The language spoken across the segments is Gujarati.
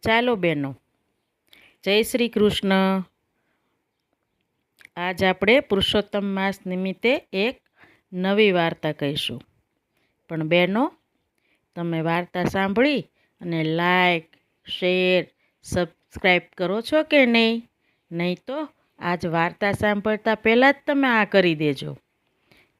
ચાલો બહેનો, જય શ્રી કૃષ્ણ. આજ આપણે પુરુષોત્તમ માસ નિમિત્તે એક નવી વાર્તા કહીશું. પણ બહેનો, તમે વાર્તા સાંભળી અને લાઈક, શેર, સબસ્ક્રાઈબ કરો છો કે નહીં? નહીં તો આજ વાર્તા સાંભળતા પહેલાં જ તમે આ કરી દેજો.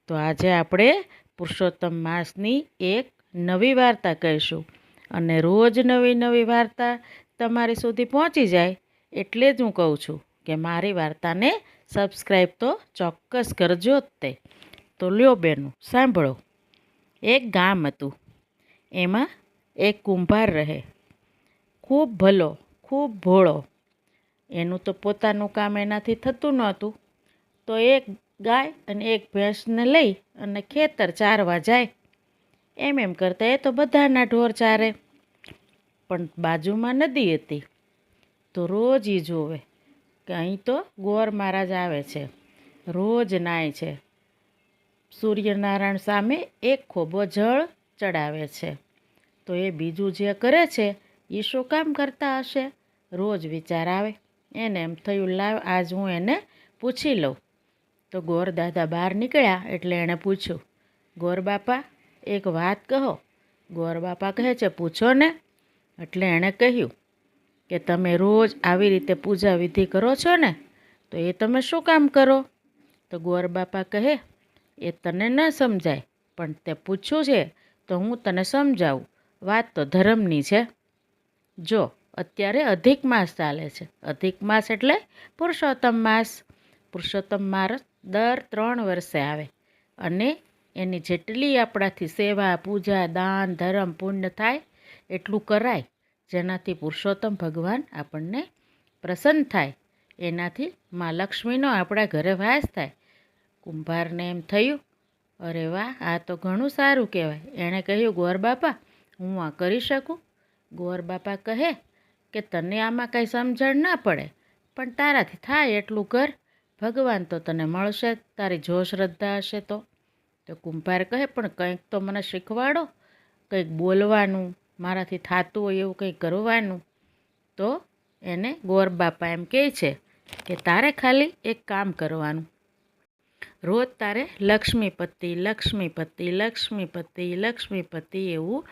તો આજે આપણે પુરુષોત્તમ માસની એક નવી વાર્તા કહીશું અને રોજ નવી નવી વાર્તા તમારી સુધી પહોંચી જાય એટલે જ હું કહું છું કે મારી વાર્તાને સબસ્ક્રાઈબ તો ચોક્કસ કરજો જ તે. તો લ્યો બેનો, સાંભળો. એક ગામ હતું. એમાં એક કુંભાર રહે. ખૂબ ભલો, ખૂબ ભોળો. એનું તો પોતાનું કામ એનાથી થતું નહોતું, તો એક ગાય અને એક ભેંસને લઈ અને ખેતર ચારવા જાય. એમ કરતાં એ તો બધાના ઢોર ચારે. પણ બાજુમાં નદી હતી, તો રોજ એ જોવે કે અહીં તો ગોર મહારાજ આવે છે, રોજ નાય છે. સૂર્યનારાયણ સામે એક ખોબો જળ ચડાવે છે. તો એ બીજું જે કરે છે એ શું કામ કરતા હશે? રોજ વિચાર આવે. એને એમ થયું, લાવ આજ હું એને પૂછી લઉં. તો ગોર દાદા બહાર નીકળ્યા એટલે એણે પૂછ્યું, ગોર બાપા, એક વાત કહો. ગોર બાપા કહે છે, પૂછો ને. એટલે એણે કહ્યું કે તમે રોજ આવી રીતે પૂજા વિધિ કરો છો ને, તો એ તમે શું કામ કરો? તો ગોર બાપા કહે, એ તને ન સમજાય, પણ તે પૂછ્યું છે તો હું તને સમજાવું. વાત તો ધર્મની છે. જો અત્યારે અધિક માસ ચાલે છે. અધિક માસ એટલે પુરુષોત્તમ માસ. પુરુષોત્તમ માસ દર 3 વર્ષે આવે અને એની જેટલી આપણાથી સેવા, પૂજા, દાન, ધર્મ, પુણ્ય થાય એટલું કરાય, જેનાથી પુરુષોત્તમ ભગવાન આપણને પ્રસન્ન થાય. એનાથી મા લક્ષ્મીનો આપણા ઘરે વાસ થાય. કુંભારને એમ થયું, અરે વાહ, આ તો ઘણું સારું કહેવાય. એણે કહ્યું, ગોર બાપા, હું આ કરી શકું? ગોર બાપા કહે કે તને આમાં કાંઈ સમજણ ના પડે, પણ તારાથી થાય એટલું કર. ભગવાન તો તને મળશે જ, તારી જો શ્રદ્ધા હશે તો. તો કુંભાર કહે, પણ કંઈક તો મને શીખવાડો, કંઈક બોલવાનું, મારાથી થતું હોય એવું કંઈક કરવાનું. તો એને ગોર બાપા એમ કહે છે કે તારે ખાલી એક કામ કરવાનું. રોજ તારે લક્ષ્મીપતિ, લક્ષ્મીપતિ, લક્ષ્મીપતિ, લક્ષ્મીપતિ એવું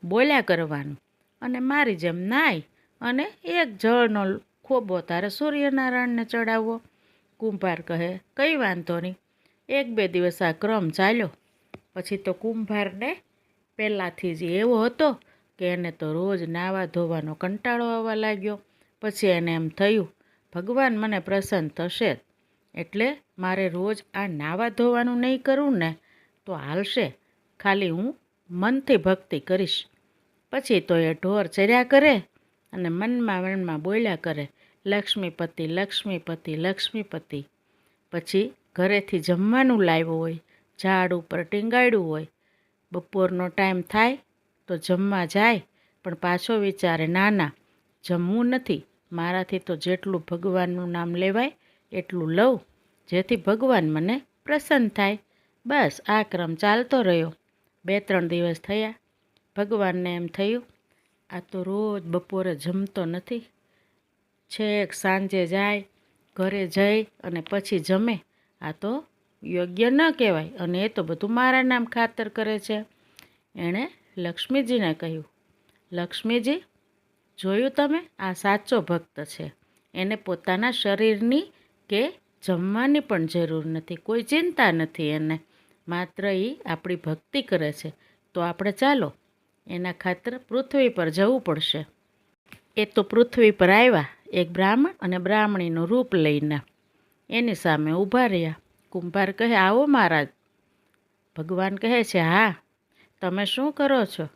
બોલ્યા કરવાનું. અને મારી જેમ નાય અને એક જળનો ખોબો તારે સૂર્યનારાયણને ચડાવવો. કુંભાર કહે, કંઈ વાંધો નહીં. 1-2 દિવસ આ ક્રમ ચાલ્યો. પછી તો કુંભારને પહેલાંથી જ એવો હતો કે એને તો રોજ નાવા ધોવાનો કંટાળો આવવા લાગ્યો. પછી એને એમ થયું, ભગવાન મને પ્રસન્ન થશે જ, એટલે મારે રોજ આ નાવા ધોવાનું નહીં કરવું ને તો હાલશે. ખાલી હું મનથી ભક્તિ કરીશ. પછી તો એ ઢોર ચર્યા કરે અને મનમાં બોલ્યા કરે, લક્ષ્મીપતિ, લક્ષ્મીપતિ, લક્ષ્મીપતિ. પછી ઘરેથી જમવાનું લાવ્યું હોય, ઝાડ ઉપર ટીંગાડ્યું હોય. બપોરનો ટાઈમ થાય તો જમવા જાય, પણ પાછો વિચારે, ના ના, જમવું નથી. મારાથી તો જેટલું ભગવાનનું નામ લેવાય એટલું લઉં, જેથી ભગવાન મને પ્રસન્ન થાય. બસ આ ક્રમ ચાલતો રહ્યો. 2-3 દિવસ થયા. ભગવાનને એમ થયું, આ તો રોજ બપોરે જમતો નથી, છેક સાંજે જાય, ઘરે જઈ અને પછી જમે. આ તો યોગ્ય ન કહેવાય અને એ તો બધું મારા નામ ખાતર કરે છે. એણે લક્ષ્મીજીને કહ્યું, લક્ષ્મીજી, જોયું તમે, આ સાચો ભક્ત છે. એને પોતાના શરીરની કે જમવાની પણ જરૂર નથી, કોઈ ચિંતા નથી એને. માત્ર એ આપણી ભક્તિ કરે છે. તો આપણે ચાલો એના ખાતર પૃથ્વી પર જવું પડશે. એ તો પૃથ્વી પર આવ્યા એક બ્રાહ્મણ અને બ્રાહ્મણીનું રૂપ લઈને. એની સામે ઊભા રહ્યા. કુંભાર કહે, આવો મહારાજ. ભગવાન કહે છે, હા, તમે શું કરો છો?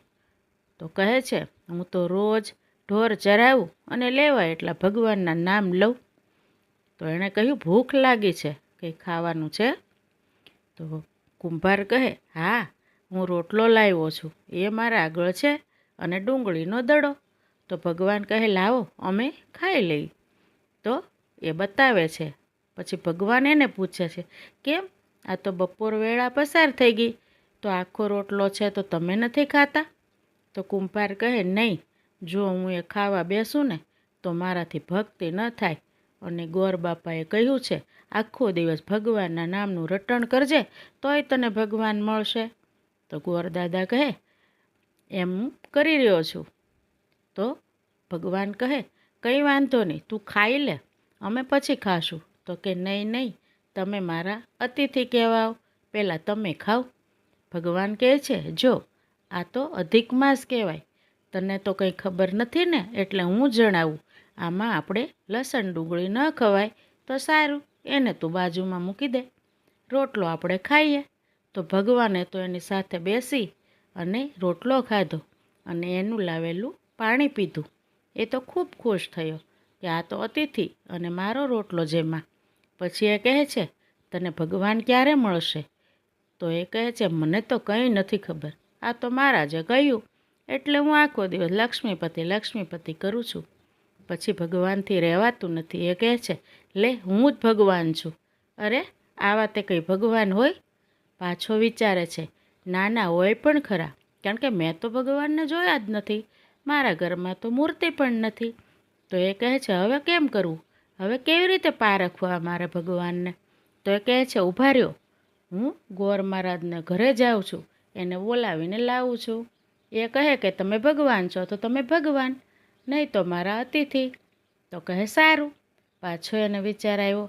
તો કહે છે, હું તો રોજ ઢોર ચરાવું અને લેવાય એટલા ભગવાનના નામ લઉં. તો એણે કહ્યું, ભૂખ લાગી છે, કંઈ ખાવાનું છે? તો કુંભાર કહે, હા, હું રોટલો લાવ્યો છું, એ મારા આગળ છે, અને ડુંગળીનો દડો. તો ભગવાન કહે, લાવો અમે ખાઈ લઈ. તો એ બતાવે છે. પછી ભગવાન એને પૂછે છે, કેમ, આ તો બપોર વેળા પસાર થઈ ગઈ, તો આખો રોટલો છે તો તમે નથી ખાતા? તો કુંભાર કહે, નહીં, જો હું એ ખાવા બેસું ને તો મારાથી ભક્તિ ન થાય. અને ગોર બાપાએ કહ્યું છે, આખો દિવસ ભગવાનના નામનું રટણ કરજે તોય તને ભગવાન મળશે. તો ગોર દાદા કહે, એમ હું કરી રહ્યો છું. તો ભગવાન કહે, કંઈ વાંધો નહીં, તું ખાઈ લે, અમે પછી ખાશું. તો કે નહીં નહીં, તમે મારા અતિથિ કહેવાઓ, પહેલાં તમે ખાઓ. ભગવાન કહે છે, જો આ તો અધિક માસ કહેવાય, તને તો કંઈ ખબર નથી ને, એટલે હું જણાવું. આમાં આપણે લસણ ડુંગળી ન ખવાય તો સારું, એને તું બાજુમાં મૂકી દે, રોટલો આપણે ખાઈએ. તો ભગવાને તો એની સાથે બેસી અને રોટલો ખાધો અને એનું લાવેલું પાણી પીધું. એ તો ખૂબ ખુશ થયો કે આ તો અતિથિ અને મારો રોટલો જેમાં. પછી એ કહે છે, તને ભગવાન ક્યારે મળશે? તો એ કહે છે, મને તો કંઈ નથી ખબર, આ તો મહારાજે કહ્યું એટલે હું આખો દિવસ લક્ષ્મીપતિ લક્ષ્મીપતિ કરું છું. પછી ભગવાનથી રહેવાતું નથી. એ કહે છે, લે હું જ ભગવાન છું. અરે આવા તે કંઈ ભગવાન હોય? પાછો વિચારે છે, ના ના હોય પણ ખરા, કારણ કે મેં તો ભગવાનને જોયા જ નથી, મારા ઘરમાં તો મૂર્તિ પણ નથી. તો એ કહે છે, હવે કેમ કરવું? હવે કેવી રીતે પારખવા મારે ભગવાનને? તો એ કહે છે, ઊભા રહ્યો, હું ગોર મહારાજને ઘરે જાઉં છું, એને બોલાવીને લાવું છું. એ કહે કે તમે ભગવાન છો તો તમે ભગવાન, નહીં તો મારા અતિથિ. તો કહે સારું. પાછો એને વિચાર આવ્યો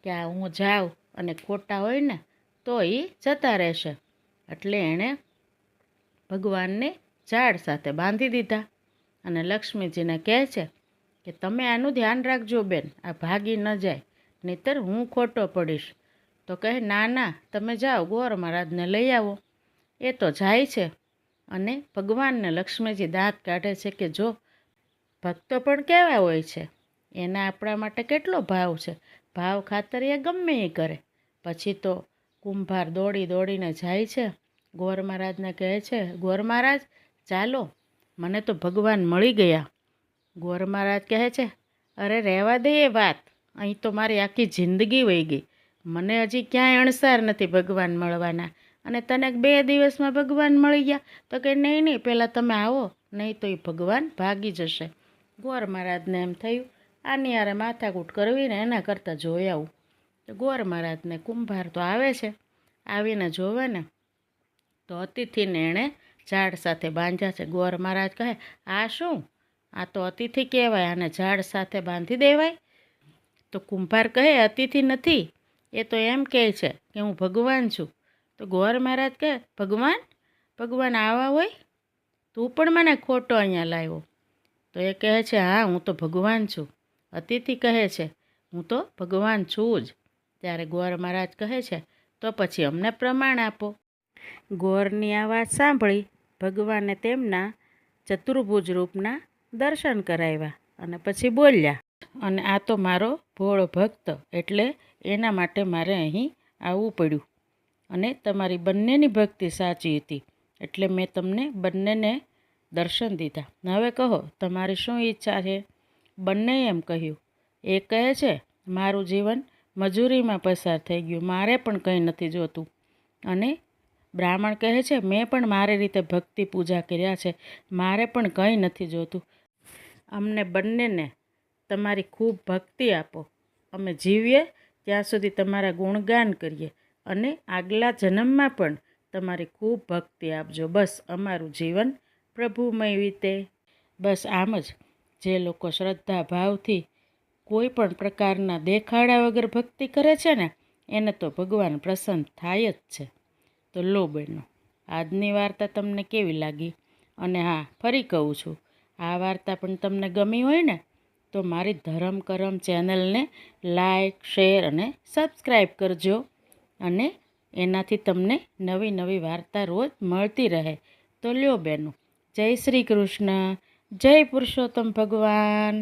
કે આ હું જાઉં અને ખોટા હોય ને તો એ જતા રહેશે. એટલે એણે ભગવાનને ઝાડ સાથે બાંધી દીધા અને લક્ષ્મીજીને કહે છે કે તમે આનું ધ્યાન રાખજો બેન, આ ભાગી ન જાય, નહીંતર હું ખોટો પડીશ. તો કહે ના ના, તમે જાઓ ગોર મહારાજને લઈ આવો. એ તો જાય છે અને ભગવાનને લક્ષ્મીજી દાંત કાઢે છે કે જો ભક્તો પણ કેવા હોય છે, એના આપણા માટે કેટલો ભાવ છે, ભાવ ખાતર એ ગમે એ કરે. પછી તો કુંભાર દોડી દોડીને જાય છે, ગોર મહારાજને કહે છે, ગોર મહારાજ ચાલો, મને તો ભગવાન મળી ગયા. ગોર મહારાજ કહે છે, અરે રહેવા દે એ વાત, અહીં તો મારી આખી જિંદગી વહી ગઈ, મને હજી ક્યાંય અણસાર નથી ભગવાન મળવાના, અને તને 2 દિવસમાં ભગવાન મળી ગયા. તો કે નહીં નહીં, પહેલાં તમે આવો, નહીં તો એ ભગવાન ભાગી જશે. ગોર મહારાજને એમ થયું, આની યારે માથાકૂટ કરવીને એના કરતાં જોઈ આવું. તો ગોર મહારાજને કુંભાર તો આવે છે, આવીને જોવે ને તો અતિથિને એણે ઝાડ સાથે બાંધ્યા છે. ગોર મહારાજ કહે, આ શું? આ તો અતિથિ કહેવાય, આને ઝાડ સાથે બાંધી દેવાય? તો કુંભાર કહે, અતિથિ નથી, એ તો એમ કહે છે કે હું ભગવાન છું. તો ગોર મહારાજ કહે, ભગવાન? ભગવાન આવા હોય? તું પણ મને ખોટો અહીંયા લાવ્યો. તો એ કહે છે, હા હું તો ભગવાન છું. અતિથિ કહે છે, હું તો ભગવાન છું જ. ત્યારે ગોર મહારાજ કહે છે, તો પછી અમને પ્રમાણ આપો. ગોરની આ વાત સાંભળી ભગવાને તેમના ચતુર્ભુજ રૂપના દર્શન કરાવ્યા અને પછી બોલ્યા, અને આ તો મારો ભોળો ભક્ત, એટલે એના માટે મારે અહીં આવવું પડ્યું. અને તમારી બંનેની ભક્તિ સાચી હતી, એટલે મેં તમને બંનેને દર્શન દીધા. હવે કહો તમારી શું ઈચ્છા છે? બંને એમ કહ્યું. એ કહે છે, મારું જીવન મજૂરીમાં પસાર થઈ ગયું, મારે પણ કંઈ નથી જોતું. અને બ્રાહ્મણ કહે છે, મેં પણ મારી રીતે ભક્તિ પૂજા કર્યા છે, મારે પણ કંઈ નથી જોતું. અમને બંનેને તમારી ખૂબ ભક્તિ આપો, અમે જીવીએ ત્યાં સુધી તમારા ગુણગાન કરીએ, અને આગલા જન્મમાં પણ તમારી ખૂબ ભક્તિ આપજો. બસ અમારું જીવન પ્રભુમય વીતે. બસ આમ જ જે લોકો શ્રદ્ધા ભાવથી કોઈ પણ પ્રકારના દેખાડા વગર ભક્તિ કરે છે ને, એને તો ભગવાન પ્રસન્ન થાય જ છે. તો લો બહેનો, આજની વાર્તા તમને કેવી લાગી? અને હા, ફરી કહું છું, આ વાર્તા પણ તમને ગમી હોય ને તો મારી ધરમ કરમ ચેનલને લાઈક, શેર અને સબસ્ક્રાઈબ કરજો, અને એનાથી તમને નવી નવી વાર્તા રોજ મળતી રહે. તો લ્યો બહેનો, જય શ્રી કૃષ્ણ, જય પુરુષોત્તમ ભગવાન.